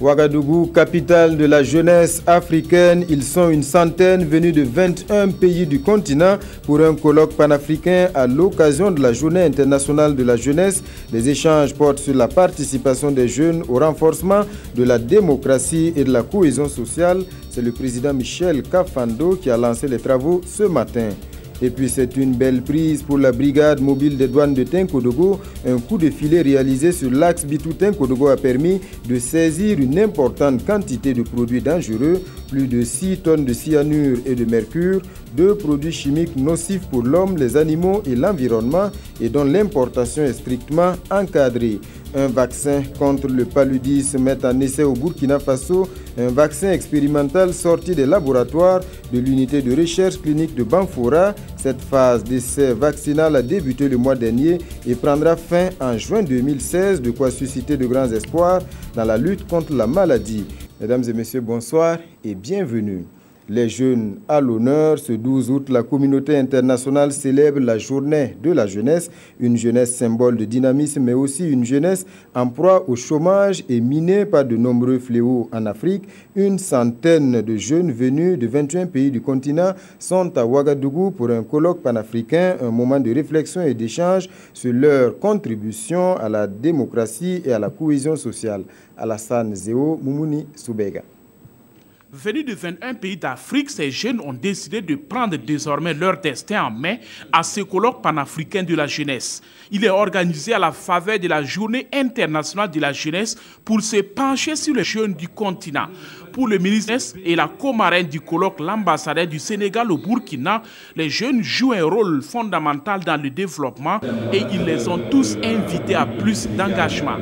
Ouagadougou, capitale de la jeunesse africaine, ils sont une centaine venus de 21 pays du continent pour un colloque panafricain à l'occasion de la Journée internationale de la jeunesse. Les échanges portent sur la participation des jeunes au renforcement de la démocratie et de la cohésion sociale. C'est le président Michel Kafando qui a lancé les travaux ce matin. Et puis c'est une belle prise pour la brigade mobile des douanes de Tinkodogo. Un coup de filet réalisé sur l'axe Bitou-Tinkodogo a permis de saisir une importante quantité de produits dangereux, plus de 6 tonnes de cyanure et de mercure, 2 produits chimiques nocifs pour l'homme, les animaux et l'environnement et dont l'importation est strictement encadrée. Un vaccin contre le paludisme met en essai au Burkina Faso, un vaccin expérimental sorti des laboratoires de l'unité de recherche clinique de Banfora. Cette phase d'essai vaccinal a débuté le mois dernier et prendra fin en juin 2016, de quoi susciter de grands espoirs dans la lutte contre la maladie. Mesdames et messieurs, bonsoir et bienvenue. Les jeunes à l'honneur, ce 12 août, la communauté internationale célèbre la journée de la jeunesse, une jeunesse symbole de dynamisme, mais aussi une jeunesse en proie au chômage et minée par de nombreux fléaux en Afrique. Une centaine de jeunes venus de 21 pays du continent sont à Ouagadougou pour un colloque panafricain, un moment de réflexion et d'échange sur leur contribution à la démocratie et à la cohésion sociale. Alassane Zéo, Moumouni Soubega. Venus de 21 pays d'Afrique, ces jeunes ont décidé de prendre désormais leur destin en main à ce colloque panafricain de la jeunesse. Il est organisé à la faveur de la Journée internationale de la jeunesse pour se pencher sur les jeunes du continent. Pour le ministre et la co-marraine du colloque, l'ambassadeur du Sénégal au Burkina, les jeunes jouent un rôle fondamental dans le développement et ils les ont tous invités à plus d'engagement.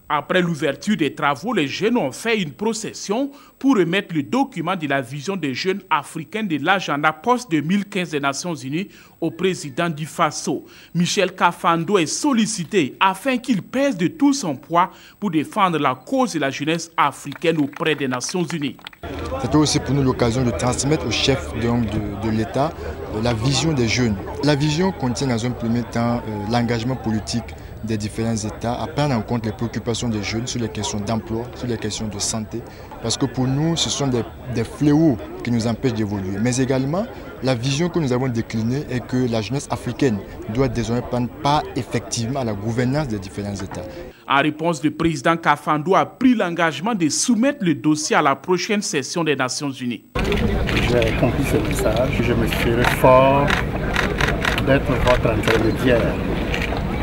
Après l'ouverture des travaux, les jeunes ont fait une procession pour remettre le document de la vision des jeunes africains de l'agenda post-2015 des Nations Unies au président du Faso. Michel Kafando est sollicité afin qu'il pèse de tout son poids pour défendre la cause de la jeunesse africaine auprès des Nations Unies. C'était aussi pour nous l'occasion de transmettre au chef de l'État la vision des jeunes. La vision contient dans un premier temps l'engagement politique des différents États à prendre en compte les préoccupations des jeunes sur les questions d'emploi, sur les questions de santé, parce que pour nous, ce sont des fléaux qui nous empêchent d'évoluer. Mais également, la vision que nous avons déclinée est que la jeunesse africaine doit désormais prendre part effectivement à la gouvernance des différents États. En réponse, le président Kafando a pris l'engagement de soumettre le dossier à la prochaine session des Nations Unies. J'ai compris ce message. Je me ferai fort d'être votre intermédiaire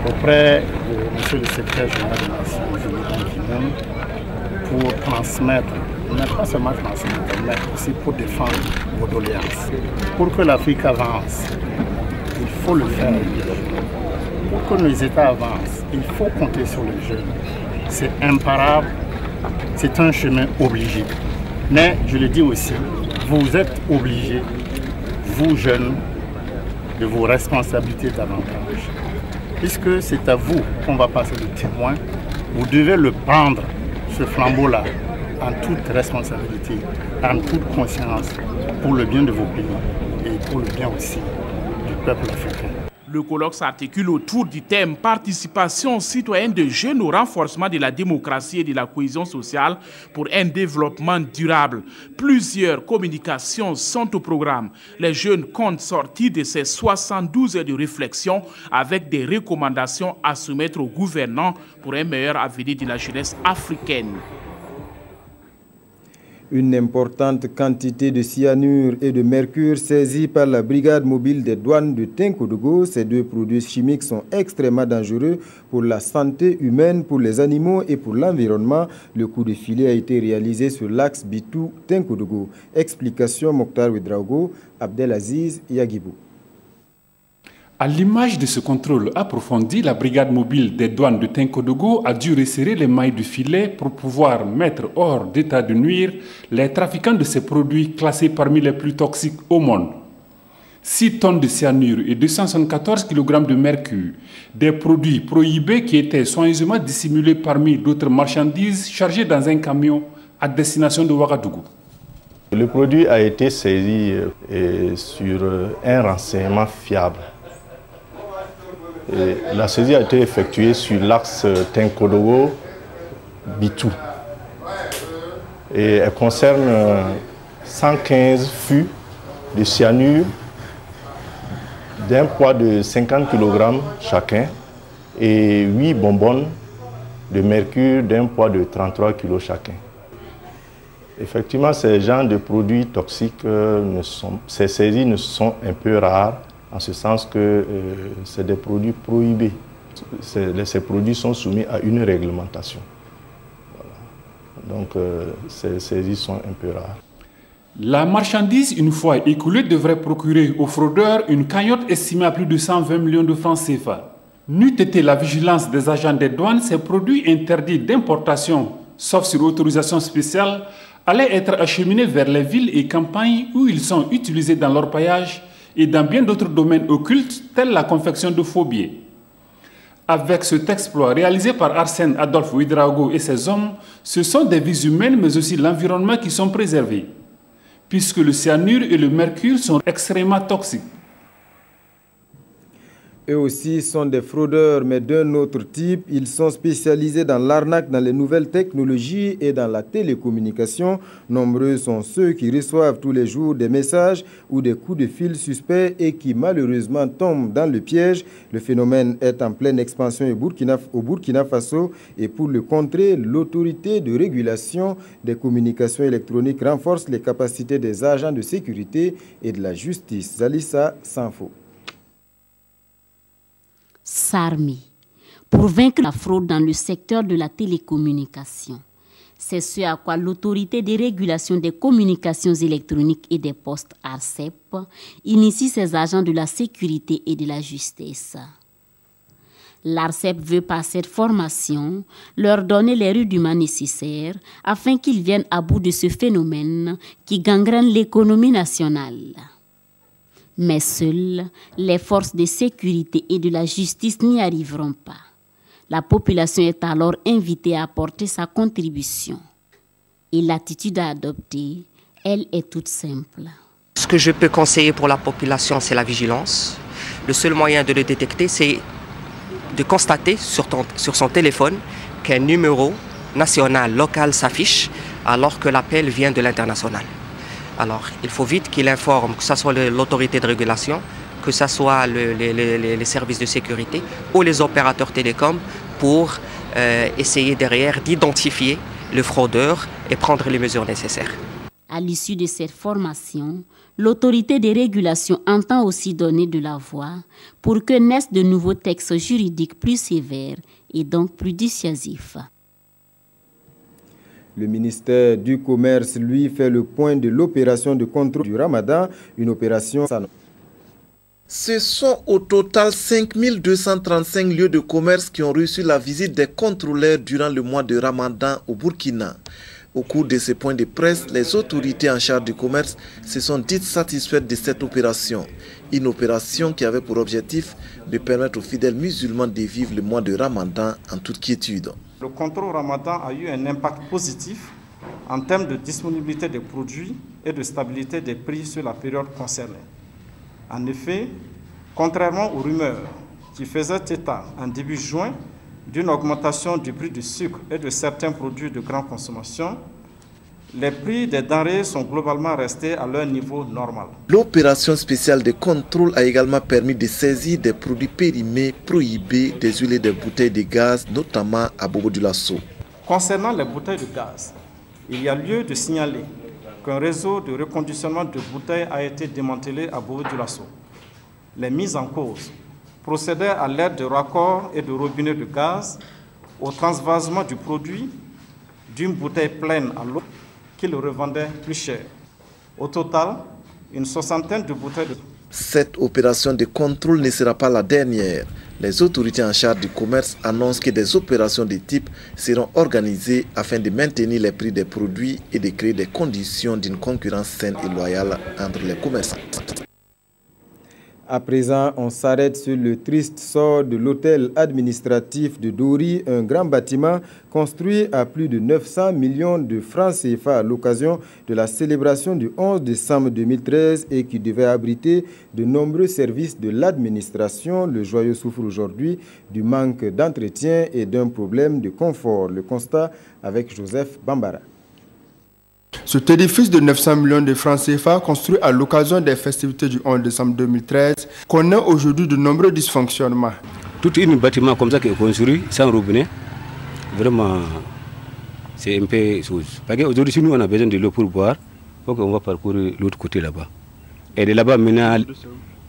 auprès de monsieur le secrétaire général des Nations Unies pour transmettre, mais pas seulement transmettre, mais aussi pour défendre vos doléances. Pour que l'Afrique avance, il faut le faire avec les jeunes. Pour que nos États avancent, il faut compter sur les jeunes. C'est imparable, c'est un chemin obligé. Mais je le dis aussi, vous êtes obligés, vous jeunes, de vos responsabilités davantage. Puisque c'est à vous qu'on va passer le témoin, vous devez le prendre, ce flambeau-là, en toute responsabilité, en toute conscience, pour le bien de vos pays et pour le bien aussi du peuple africain. Le colloque s'articule autour du thème « Participation citoyenne de jeunes au renforcement de la démocratie et de la cohésion sociale pour un développement durable ». Plusieurs communications sont au programme. Les jeunes comptent sortir de ces 72 heures de réflexion avec des recommandations à soumettre aux gouvernants pour un meilleur avenir de la jeunesse africaine. Une importante quantité de cyanure et de mercure saisie par la brigade mobile des douanes de Tinkodogo. Ces 2 produits chimiques sont extrêmement dangereux pour la santé humaine, pour les animaux et pour l'environnement. Le coup de filet a été réalisé sur l'axe Bitou-Tinkodogo. Explication Mokhtar Ouedraogo, Abdelaziz Yagibou. À l'image de ce contrôle approfondi, la brigade mobile des douanes de Tinkodogo a dû resserrer les mailles du filet pour pouvoir mettre hors d'état de nuire les trafiquants de ces produits classés parmi les plus toxiques au monde. 6 tonnes de cyanure et 274 kg de mercure, des produits prohibés qui étaient soigneusement dissimulés parmi d'autres marchandises chargées dans un camion à destination de Ouagadougou. Le produit a été saisi sur un renseignement fiable. Et la saisie a été effectuée sur l'axe Tinkodogo-Bitou. Et elle concerne 115 fûts de cyanure d'un poids de 50 kg chacun et 8 bonbonnes de mercure d'un poids de 33 kg chacun. Effectivement, ces genres de produits toxiques, ces saisies sont un peu rares, en ce sens que c'est des produits prohibés. Ces produits sont soumis à une réglementation. Voilà. Donc, ces saisies sont un peu rares. La marchandise, une fois écoulée, devrait procurer aux fraudeurs une cagnotte estimée à plus de 120 millions de francs CFA. N'eût été la vigilance des agents des douanes, ces produits interdits d'importation, sauf sur autorisation spéciale, allaient être acheminés vers les villes et campagnes où ils sont utilisés dans l'orpaillage et dans bien d'autres domaines occultes, tels la confection de faux billets. Avec cet exploit réalisé par Arsène Adolphe Ouédraogo et ses hommes, ce sont des vies humaines mais aussi l'environnement qui sont préservés, puisque le cyanure et le mercure sont extrêmement toxiques. Eux aussi sont des fraudeurs, mais d'un autre type. Ils sont spécialisés dans l'arnaque, dans les nouvelles technologies et dans la télécommunication. Nombreux sont ceux qui reçoivent tous les jours des messages ou des coups de fil suspects et qui malheureusement tombent dans le piège. Le phénomène est en pleine expansion au Burkina Faso et pour le contrer, l'autorité de régulation des communications électroniques renforce les capacités des agents de sécurité et de la justice. Zalissa Sanfo. S'armer pour vaincre la fraude dans le secteur de la télécommunication. C'est ce à quoi l'autorité de régulation des communications électroniques et des postes ARCEP initie ses agents de la sécurité et de la justice. L'ARCEP veut par cette formation leur donner les rudiments nécessaires afin qu'ils viennent à bout de ce phénomène qui gangrène l'économie nationale. Mais seules les forces de sécurité et de la justice n'y arriveront pas. La population est alors invitée à apporter sa contribution. Et l'attitude à adopter, elle est toute simple. Ce que je peux conseiller pour la population, c'est la vigilance. Le seul moyen de le détecter, c'est de constater sur son téléphone qu'un numéro national, local s'affiche alors que l'appel vient de l'international. Alors, il faut vite qu'il informe, que ce soit l'autorité de régulation, que ce soit les services de sécurité ou les opérateurs télécoms pour essayer derrière d'identifier le fraudeur et prendre les mesures nécessaires. À l'issue de cette formation, l'autorité de régulation entend aussi donner de la voix pour que naissent de nouveaux textes juridiques plus sévères et donc plus dissuasifs. Le ministère du Commerce, lui, fait le point de l'opération de contrôle du Ramadan, une opération... Ce sont au total 5235 lieux de commerce qui ont reçu la visite des contrôleurs durant le mois de Ramadan au Burkina. Au cours de ces points de presse, les autorités en charge du commerce se sont dites satisfaites de cette opération. Une opération qui avait pour objectif de permettre aux fidèles musulmans de vivre le mois de Ramadan en toute quiétude. Le contrôle Ramadan a eu un impact positif en termes de disponibilité des produits et de stabilité des prix sur la période concernée. En effet, contrairement aux rumeurs qui faisaient état en début juin d'une augmentation du prix du sucre et de certains produits de grande consommation, les prix des denrées sont globalement restés à leur niveau normal. L'opération spéciale de contrôle a également permis de saisir des produits périmés, prohibés, des huiles et des bouteilles de gaz, notamment à Bobo-Dioulasso. Concernant les bouteilles de gaz, il y a lieu de signaler qu'un réseau de reconditionnement de bouteilles a été démantelé à Bobo-Dioulasso. Les mises en cause procédaient à l'aide de raccords et de robinets de gaz au transvasement du produit d'une bouteille pleine à l'autre qui le revendait plus cher. Au total, une soixantaine de bouteilles de... Cette opération de contrôle ne sera pas la dernière. Les autorités en charge du commerce annoncent que des opérations de type seront organisées afin de maintenir les prix des produits et de créer des conditions d'une concurrence saine et loyale entre les commerçants. À présent, on s'arrête sur le triste sort de l'hôtel administratif de Dori, un grand bâtiment construit à plus de 900 millions de francs CFA à l'occasion de la célébration du 11 décembre 2013 et qui devait abriter de nombreux services de l'administration. Le joyau souffre aujourd'hui du manque d'entretien et d'un problème de confort. Le constat avec Joseph Bambara. Cet édifice de 900 millions de francs CFA, construit à l'occasion des festivités du 11 décembre 2013, connaît aujourd'hui de nombreux dysfonctionnements. Tout un bâtiment comme ça qui est construit sans robinet, vraiment, c'est un peu chose. Parce qu'aujourd'hui, si nous on a besoin de l'eau pour boire, il faut qu'on va parcourir l'autre côté là-bas. Et de là-bas, maintenant,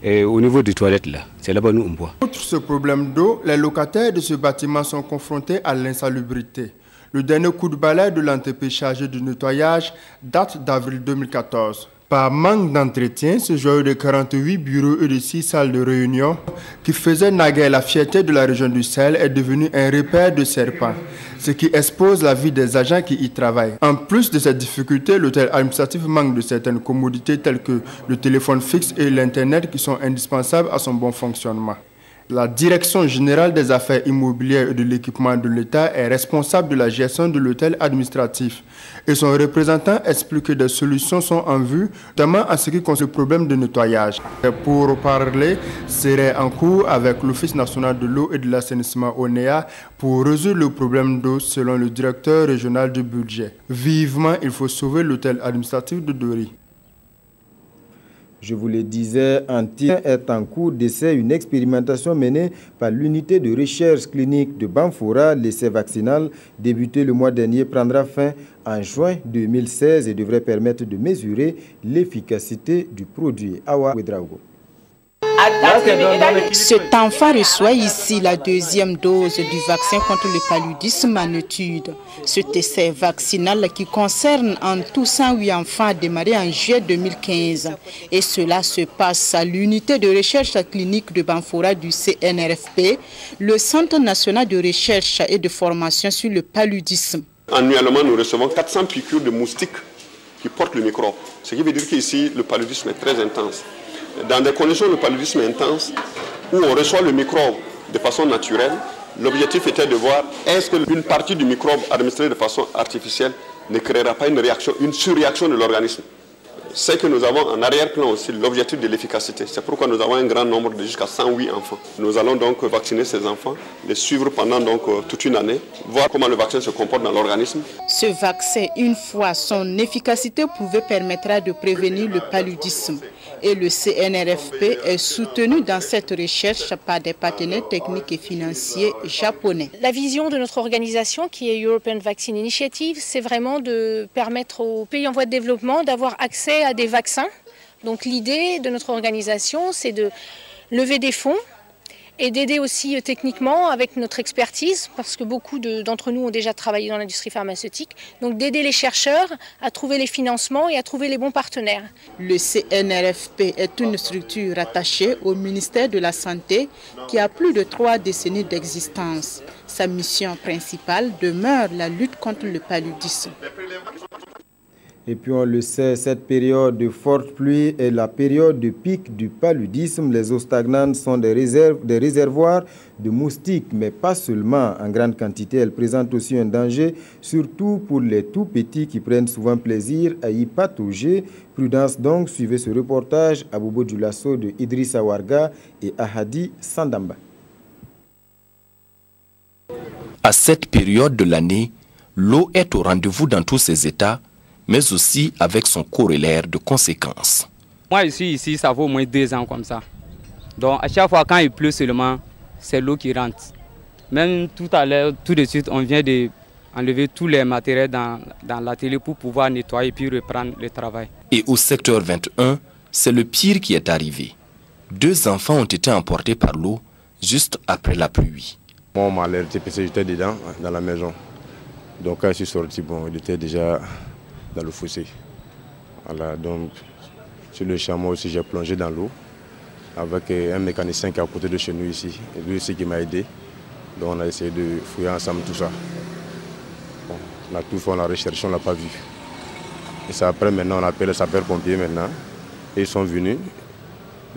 au niveau des toilettes, là, c'est là-bas nous on boit. Outre ce problème d'eau, les locataires de ce bâtiment sont confrontés à l'insalubrité. Le dernier coup de balai de l'entreprise chargée du nettoyage date d'avril 2014. Par manque d'entretien, ce joyau de 48 bureaux et de 6 salles de réunion, qui faisait naguère la fierté de la région du Sahel, est devenu un repère de serpents, ce qui expose la vie des agents qui y travaillent. En plus de cette difficulté, l'hôtel administratif manque de certaines commodités telles que le téléphone fixe et l'Internet qui sont indispensables à son bon fonctionnement. La Direction générale des affaires immobilières et de l'équipement de l'État est responsable de la gestion de l'hôtel administratif et son représentant explique que des solutions sont en vue, notamment en ce qui concerne le problème de nettoyage. Pour parler, serait en cours avec l'Office national de l'eau et de l'assainissement ONEA pour résoudre le problème d'eau selon le directeur régional du budget. Vivement, il faut sauver l'hôtel administratif de Dori. Je vous le disais, en Tien est en cours d'essai une expérimentation menée par l'unité de recherche clinique de Banfora. L'essai vaccinal débuté le mois dernier prendra fin en juin 2016 et devrait permettre de mesurer l'efficacité du produit. Awa Ouedraogo. Cet enfant reçoit ici la deuxième dose du vaccin contre le paludisme en étude. Cet essai vaccinal qui concerne en tout 108 enfants a démarré en juillet 2015. Et cela se passe à l'unité de recherche clinique de Banfora du CNRFP, le Centre national de recherche et de formation sur le paludisme. Annuellement, nous recevons 400 piqûres de moustiques qui portent le microbe. Ce qui veut dire qu'ici, le paludisme est très intense. Dans des conditions de paludisme intense, où on reçoit le microbe de façon naturelle, l'objectif était de voir est-ce qu'une partie du microbe administrée de façon artificielle ne créera pas une surréaction de l'organisme. C'est que nous avons en arrière-plan aussi l'objectif de l'efficacité. C'est pourquoi nous avons un grand nombre de jusqu'à 108 enfants. Nous allons donc vacciner ces enfants, les suivre pendant donc toute une année, voir comment le vaccin se comporte dans l'organisme. Ce vaccin, une fois son efficacité prouvée, permettra de prévenir le paludisme. Et le CNRFP est soutenu dans cette recherche par des partenaires techniques et financiers japonais. La vision de notre organisation, qui est European Vaccine Initiative, c'est vraiment de permettre aux pays en voie de développement d'avoir accès à des vaccins. Donc l'idée de notre organisation, c'est de lever des fonds et d'aider aussi techniquement avec notre expertise, parce que beaucoup d'entre nous ont déjà travaillé dans l'industrie pharmaceutique, donc d'aider les chercheurs à trouver les financements et à trouver les bons partenaires. Le CNRFP est une structure attachée au ministère de la Santé qui a plus de 3 décennies d'existence. Sa mission principale demeure la lutte contre le paludisme. Et puis on le sait, cette période de forte pluie est la période de pic du paludisme. Les eaux stagnantes sont des réservoirs de moustiques, mais pas seulement en grande quantité. Elles présentent aussi un danger, surtout pour les tout petits qui prennent souvent plaisir à y patauger. Prudence donc, suivez ce reportage à Bobo du Lasso de Idrissa Warga et Ahadi Sandamba. À cette période de l'année, l'eau est au rendez-vous dans tous ses états, mais aussi avec son corollaire de conséquences. Moi, je suis ici, ça vaut au moins 2 ans comme ça. Donc, à chaque fois, quand il pleut seulement, c'est l'eau qui rentre. Même tout à l'heure, tout de suite, on vient d'enlever tous les matériels dans l'atelier pour pouvoir nettoyer puis reprendre le travail. Et au secteur 21, c'est le pire qui est arrivé. 2 enfants ont été emportés par l'eau juste après la pluie. Moi, on m'a alerté parce que j'étais dedans, dans la maison. Donc, quand je suis sorti, bon, il était déjà dans le fossé. Voilà, donc sur le chameau aussi j'ai plongé dans l'eau avec un mécanicien qui est à côté de chez nous ici, et lui aussi qui m'a aidé. Donc on a essayé de fouiller ensemble tout ça. Bon, on a tout fait, on a recherché, on ne l'a pas vu. Et c'est après maintenant on appelle les sapeurs-pompiers maintenant. Et ils sont venus.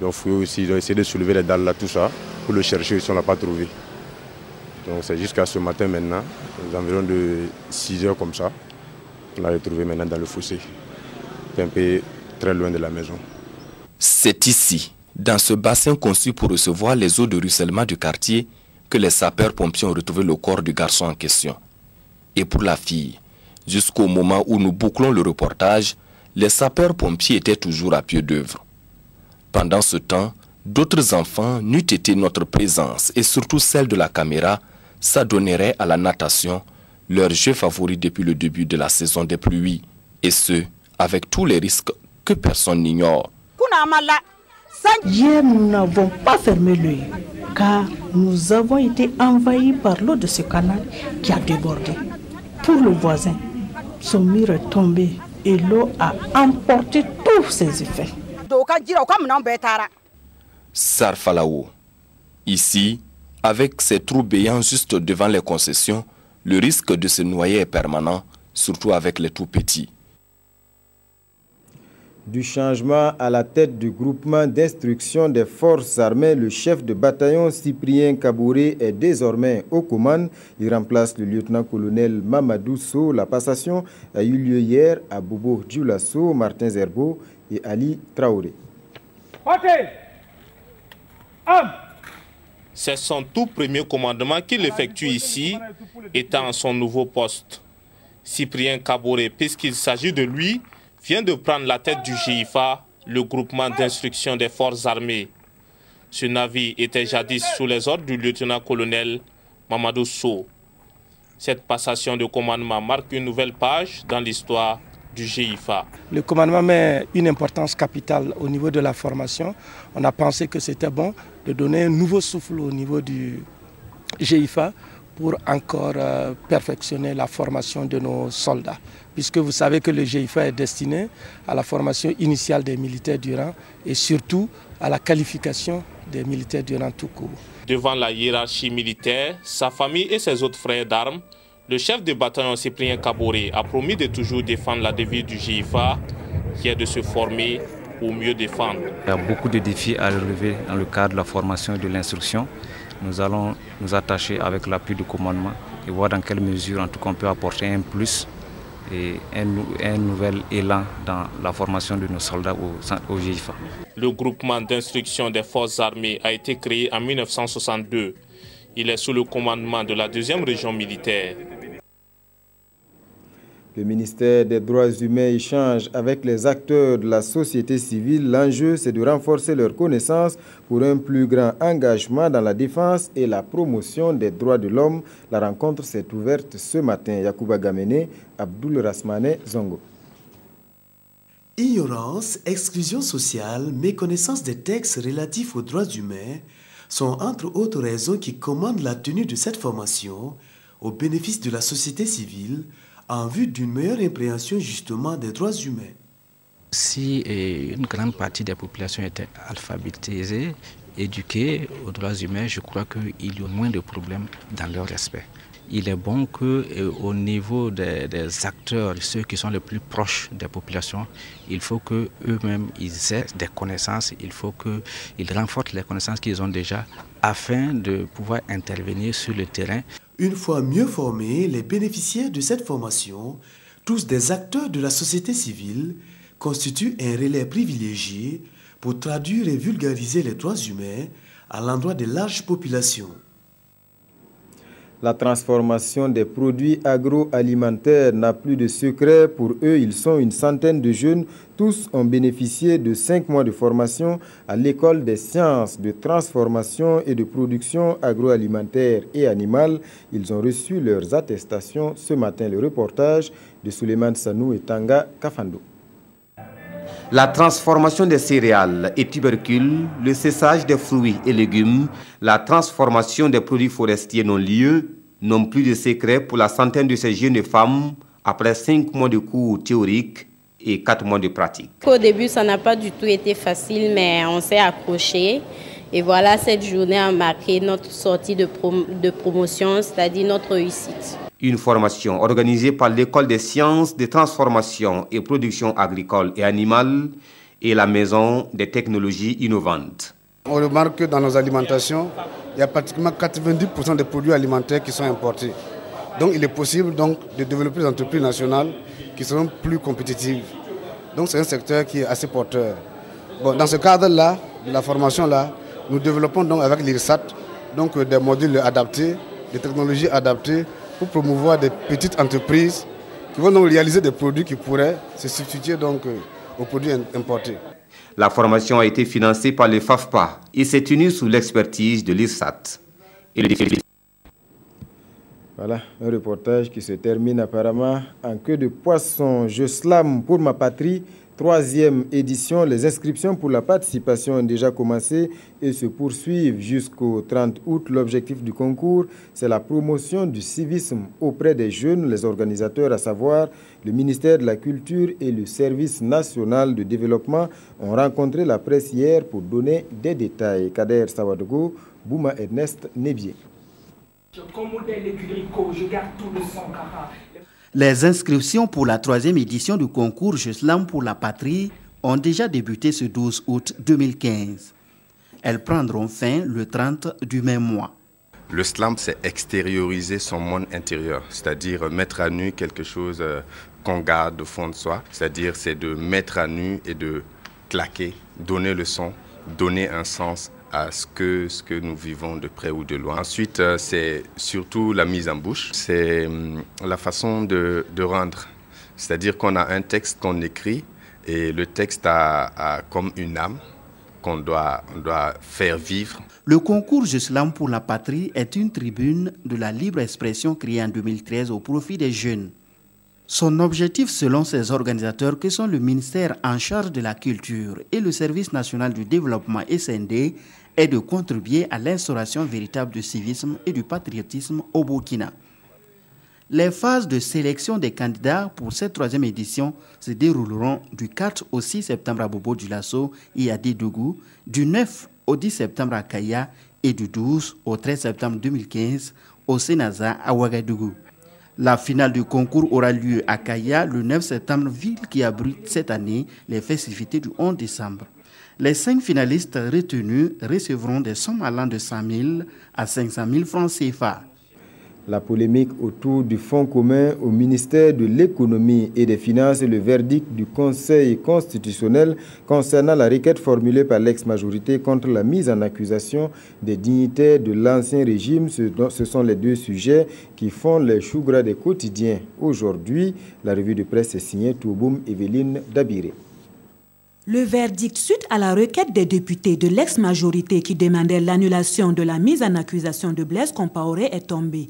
Ils ont fouillé aussi, ils ont essayé de soulever les dalles là, tout ça, pour le chercher ici, on ne l'a pas trouvé. Donc c'est jusqu'à ce matin maintenant, aux environs de 6 heures comme ça. On l'a retrouvé maintenant dans le fossé, un peu très loin de la maison. C'est ici, dans ce bassin conçu pour recevoir les eaux de ruissellement du quartier, que les sapeurs-pompiers ont retrouvé le corps du garçon en question. Et pour la fille, Jusqu'au moment où nous bouclons le reportage, les sapeurs-pompiers étaient toujours à pied d'œuvre. Pendant ce temps, d'autres enfants, n'eût été notre présence et surtout celle de la caméra, s'adonneraient à la natation, leur jeu favori depuis le début de la saison des pluies, et ce, avec tous les risques que personne n'ignore. Hier, nous n'avons pas fermé l'œil, car nous avons été envahis par l'eau de ce canal qui a débordé. Pour le voisin, son mur est tombé et l'eau a emporté tous ses effets. Sarfalao. Ici, avec ces trous béants juste devant les concessions, le risque de se noyer est permanent, surtout avec les tout petits. Du changement à la tête du groupement d'instruction des forces armées, le chef de bataillon Cyprien Kabouré est désormais aux commandes. Il remplace le lieutenant-colonel Mamadou Sow. La passation a eu lieu hier à Bobo Dioulasso, Martin Zerbo et Ali Traoré. C'est son tout premier commandement qu'il effectue ici, étant à son nouveau poste. Cyprien Kabouré, puisqu'il s'agit de lui, vient de prendre la tête du GIFA, le groupement d'instruction des forces armées. Ce navire était jadis sous les ordres du lieutenant-colonel Mamadou Sow. Cette passation de commandement marque une nouvelle page dans l'histoire du GIFA. Le commandement met une importance capitale au niveau de la formation. On a pensé que c'était bon de donner un nouveau souffle au niveau du GIFA pour encore perfectionner la formation de nos soldats. Puisque vous savez que le GIFA est destiné à la formation initiale des militaires du rang et surtout à la qualification des militaires du rang tout court. Devant la hiérarchie militaire, sa famille et ses autres frères d'armes, le chef de bataillon Cyprien Kabouré a promis de toujours défendre la devise du GIFA, qui est de se former pour mieux défendre. Il y a beaucoup de défis à relever dans le cadre de la formation et de l'instruction. Nous allons nous attacher avec l'appui du commandement et voir dans quelle mesure en tout cas on peut apporter un plus et un nouvel élan dans la formation de nos soldats au GIFA. Le groupement d'instruction des forces armées a été créé en 1962. Il est sous le commandement de la 2e région militaire. Le ministère des Droits humains échange avec les acteurs de la société civile. L'enjeu, c'est de renforcer leurs connaissances pour un plus grand engagement dans la défense et la promotion des droits de l'homme. La rencontre s'est ouverte ce matin. Yacouba Gamene, Abdoul Rasmane Zongo. Ignorance, exclusion sociale, méconnaissance des textes relatifs aux droits humains sont entre autres raisons qui commandent la tenue de cette formation au bénéfice de la société civile en vue d'une meilleure impréhension justement des droits humains. Si une grande partie des populations était alphabétisée, éduquée aux droits humains, je crois qu'il y a moins de problèmes dans leur respect. Il est bon qu'au niveau des acteurs, ceux qui sont les plus proches des populations, il faut qu'eux-mêmes aient des connaissances, il faut qu'ils renforcent les connaissances qu'ils ont déjà afin de pouvoir intervenir sur le terrain. Une fois mieux formés, les bénéficiaires de cette formation, tous des acteurs de la société civile, constituent un relais privilégié pour traduire et vulgariser les droits humains à l'endroit de larges populations. La transformation des produits agroalimentaires n'a plus de secret. Pour eux, ils sont une centaine de jeunes. Tous ont bénéficié de 5 mois de formation à l'école des sciences de transformation et de production agroalimentaire et animale. Ils ont reçu leurs attestations ce matin. Le reportage de Souleymane Sanou et Tanga Kafando. La transformation des céréales et tubercules, le séchage des fruits et légumes, la transformation des produits forestiers n'ont plus de secret pour la centaine de ces jeunes femmes après 5 mois de cours théoriques et 4 mois de pratique. Au début, ça n'a pas du tout été facile, mais on s'est accroché. Et voilà, cette journée a marqué notre sortie de promotion, c'est-à-dire notre réussite. Une formation organisée par l'École des sciences de transformation et production agricole et animale et la Maison des technologies innovantes. On remarque que dans nos alimentations, il y a pratiquement 90% des produits alimentaires qui sont importés. Donc il est possible donc, de développer des entreprises nationales qui seront plus compétitives. Donc c'est un secteur qui est assez porteur. Bon, dans ce cadre-là, de la formation-là, nous développons donc avec l'IRSAT donc, des modules adaptés, des technologies adaptées pour promouvoir des petites entreprises qui vont donc réaliser des produits qui pourraient se substituer donc aux produits importés. La formation a été financée par le FAFPA et s'est tenue sous l'expertise de l'IRSAT. Voilà, un reportage qui se termine apparemment en queue de poisson. Je slame pour ma patrie, 3e édition. Les inscriptions pour la participation ont déjà commencé et se poursuivent jusqu'au 30 août. L'objectif du concours, c'est la promotion du civisme auprès des jeunes. Les organisateurs, à savoir le ministère de la Culture et le Service national de développement, ont rencontré la presse hier pour donner des détails. Kader Sawadogo, Bouma Ernest Nebier. Les inscriptions pour la 3e édition du concours Je Slam pour la patrie ont déjà débuté ce 12 août 2015. Elles prendront fin le 30 du même mois. Le slam, c'est extérioriser son monde intérieur, c'est-à-dire mettre à nu quelque chose qu'on garde au fond de soi, c'est-à-dire c'est de mettre à nu et de claquer, donner le son, donner un sens à ce que nous vivons de près ou de loin. Ensuite, c'est surtout la mise en bouche, c'est la façon de rendre, c'est-à-dire qu'on a un texte qu'on écrit et le texte a comme une âme qu'on doit faire vivre. Le concours Je Slam pour la patrie est une tribune de la libre expression créée en 2013 au profit des jeunes. Son objectif, selon ses organisateurs, que sont le ministère en charge de la culture et le Service national du développement SND, est de contribuer à l'instauration véritable du civisme et du patriotisme au Burkina. Les phases de sélection des candidats pour cette 3e édition se dérouleront du 4 au 6 septembre à Bobo-Dioulasso et à Dédougou, du 9 au 10 septembre à Kaya et du 12 au 13 septembre 2015 au Sénaza à Ouagadougou. La finale du concours aura lieu à Kaya le 9 septembre, ville qui abrite cette année les festivités du 11 décembre. Les 5 finalistes retenus recevront des sommes allant de 100 000 à 500 000 francs CFA. La polémique autour du fonds commun au ministère de l'économie et des finances et le verdict du Conseil constitutionnel concernant la requête formulée par l'ex-majorité contre la mise en accusation des dignitaires de l'ancien régime. Ce sont les 2 sujets qui font les choux gras des quotidiens. Aujourd'hui, la revue de presse est signée Touboum Evelyne Dabiré. Le verdict suite à la requête des députés de l'ex-majorité qui demandait l'annulation de la mise en accusation de Blaise Compaoré est tombé.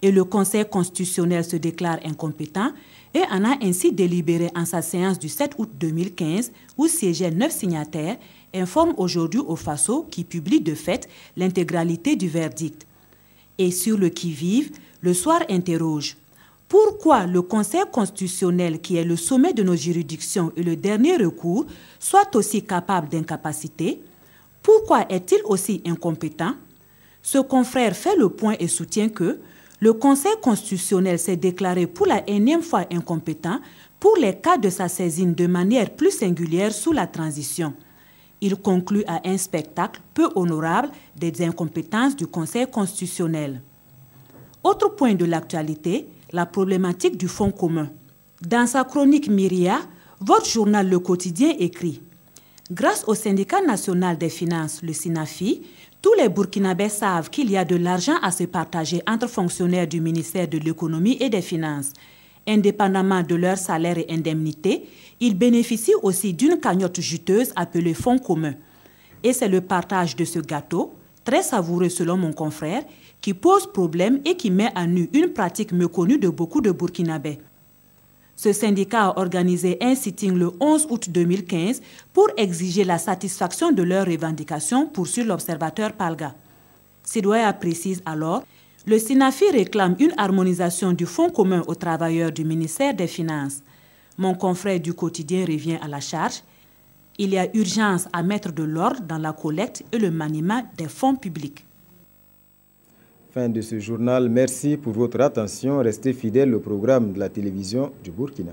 Et le Conseil constitutionnel se déclare incompétent et en a ainsi délibéré en sa séance du 7 août 2015 où siégeaient 9 signataires, informe aujourd'hui au FASO qui publie de fait l'intégralité du verdict. Et sur le qui-vive, le soir interroge. Pourquoi le Conseil constitutionnel, qui est le sommet de nos juridictions et le dernier recours, soit aussi capable d'incapacité? Pourquoi est-il aussi incompétent? Ce confrère fait le point et soutient que le Conseil constitutionnel s'est déclaré pour la énième fois incompétent pour les cas de sa saisine de manière plus singulière sous la transition. Il conclut à un spectacle peu honorable des incompétences du Conseil constitutionnel. Autre point de l'actualité, la problématique du fonds commun. Dans sa chronique Myria, votre journal Le Quotidien écrit « Grâce au syndicat national des finances, le SINAFI, tous les Burkinabés savent qu'il y a de l'argent à se partager entre fonctionnaires du ministère de l'économie et des finances. Indépendamment de leur salaire et indemnité, ils bénéficient aussi d'une cagnotte juteuse appelée fonds commun. Et c'est le partage de ce gâteau, très savoureux selon mon confrère, qui pose problème et qui met à nu une pratique méconnue de beaucoup de Burkinabés. Ce syndicat a organisé un sitting le 11 août 2015 pour exiger la satisfaction de leurs revendications, poursuit l'observateur Palga. Sidoya précise alors, le SINAFI réclame une harmonisation du fonds commun aux travailleurs du ministère des Finances. Mon confrère du quotidien revient à la charge. Il y a urgence à mettre de l'ordre dans la collecte et le maniement des fonds publics. Fin de ce journal. Merci pour votre attention. Restez fidèles au programme de la télévision du Burkina.